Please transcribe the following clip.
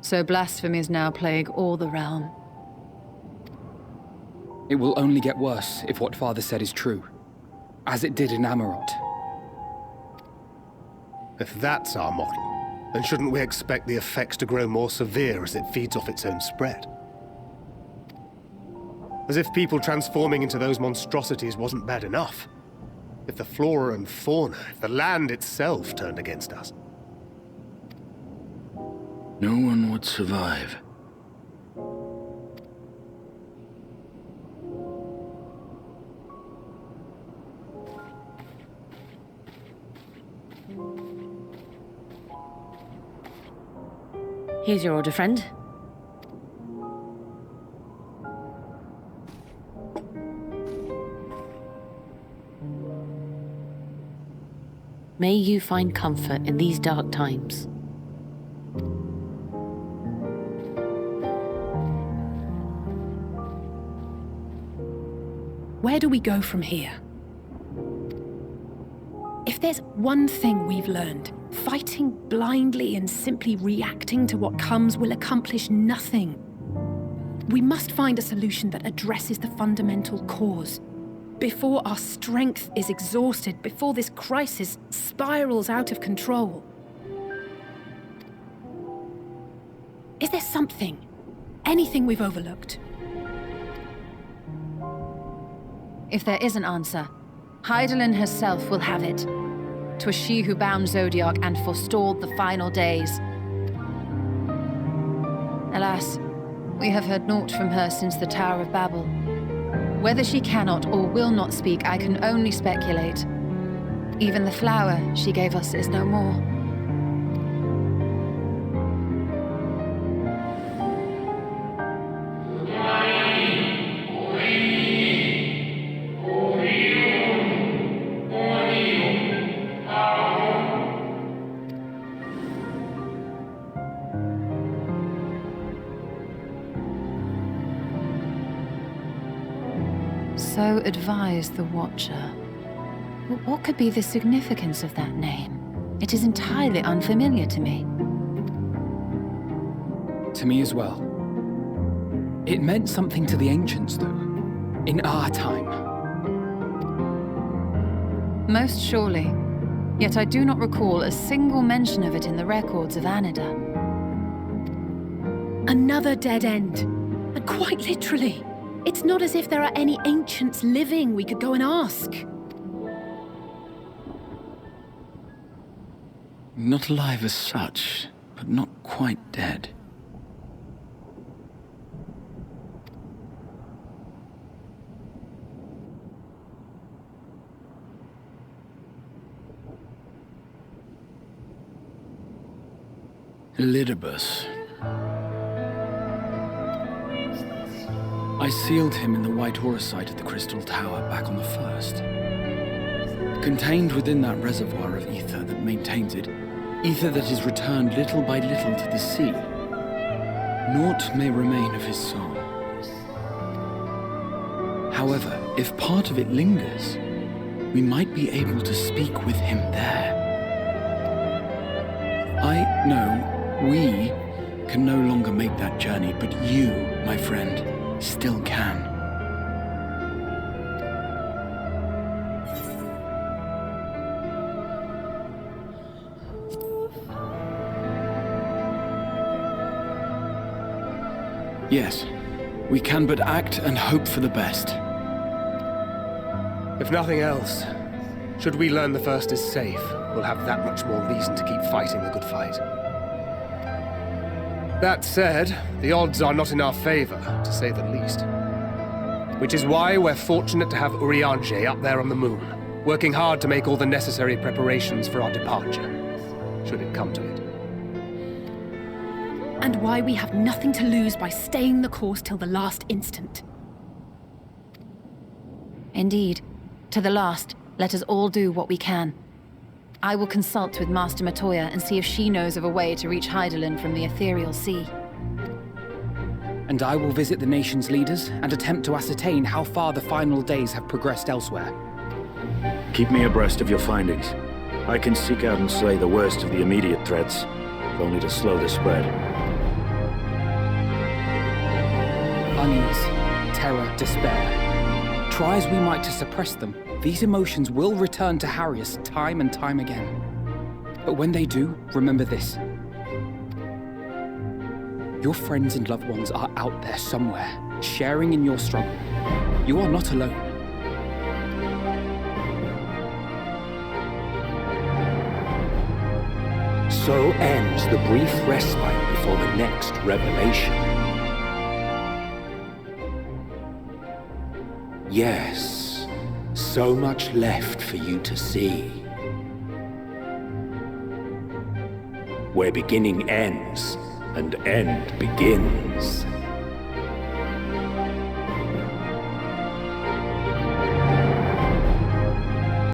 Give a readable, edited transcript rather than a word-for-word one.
So blasphemies now plague all the realm. It will only get worse if what Father said is true, as it did in Amarot. If that's our model, then shouldn't we expect the effects to grow more severe as it feeds off its own spread? As if people transforming into those monstrosities wasn't bad enough. If the flora and fauna, if the land itself turned against us. No one would survive. Here's your order, friend. May you find comfort in these dark times. Where do we go from here? If there's one thing we've learned, fighting blindly and simply reacting to what comes will accomplish nothing. We must find a solution that addresses the fundamental cause. Before our strength is exhausted, before this crisis spirals out of control. Is there something, anything we've overlooked? If there is an answer, Hydaelyn herself will have it. 'Twas she who bound Zodiac and forestalled the final days. Alas, we have heard naught from her since the Tower of Babel. Whether she cannot or will not speak, I can only speculate. Even the flower she gave us is no more. So advised the Watcher. What could be the significance of that name? It is entirely unfamiliar to me. To me as well. It meant something to the ancients, though. In our time. Most surely. Yet I do not recall a single mention of it in the records of Anida. Another dead end. And quite literally. It's not as if there are any ancients living we could go and ask. Not alive as such, but not quite dead. Elidibus. I sealed him in the white auracite at the Crystal Tower back on the first. Contained within that reservoir of ether that maintains it, ether that is returned little by little to the sea. Naught may remain of his soul. However, if part of it lingers, we might be able to speak with him there. We can no longer make that journey, but you, my friend, still can. Yes, we can but act and hope for the best. If nothing else, should we learn the first is safe, we'll have that much more reason to keep fighting the good fight. That said, the odds are not in our favor, to say the least. Which is why we're fortunate to have Urianger up there on the moon, working hard to make all the necessary preparations for our departure, should it come to it. And why we have nothing to lose by staying the course till the last instant. Indeed. To the last, let us all do what we can. I will consult with Master Matoya and see if she knows of a way to reach Hydaelyn from the ethereal sea. And I will visit the nation's leaders and attempt to ascertain how far the final days have progressed elsewhere. Keep me abreast of your findings. I can seek out and slay the worst of the immediate threats, if only to slow the spread. unease, terror, despair. Try as we might to suppress them, these emotions will return to harry us time and time again. But when they do, remember this. Your friends and loved ones are out there somewhere, sharing in your struggle. You are not alone. So ends the brief respite before the next revelation. Yes, so much left for you to see. Where beginning ends and end begins.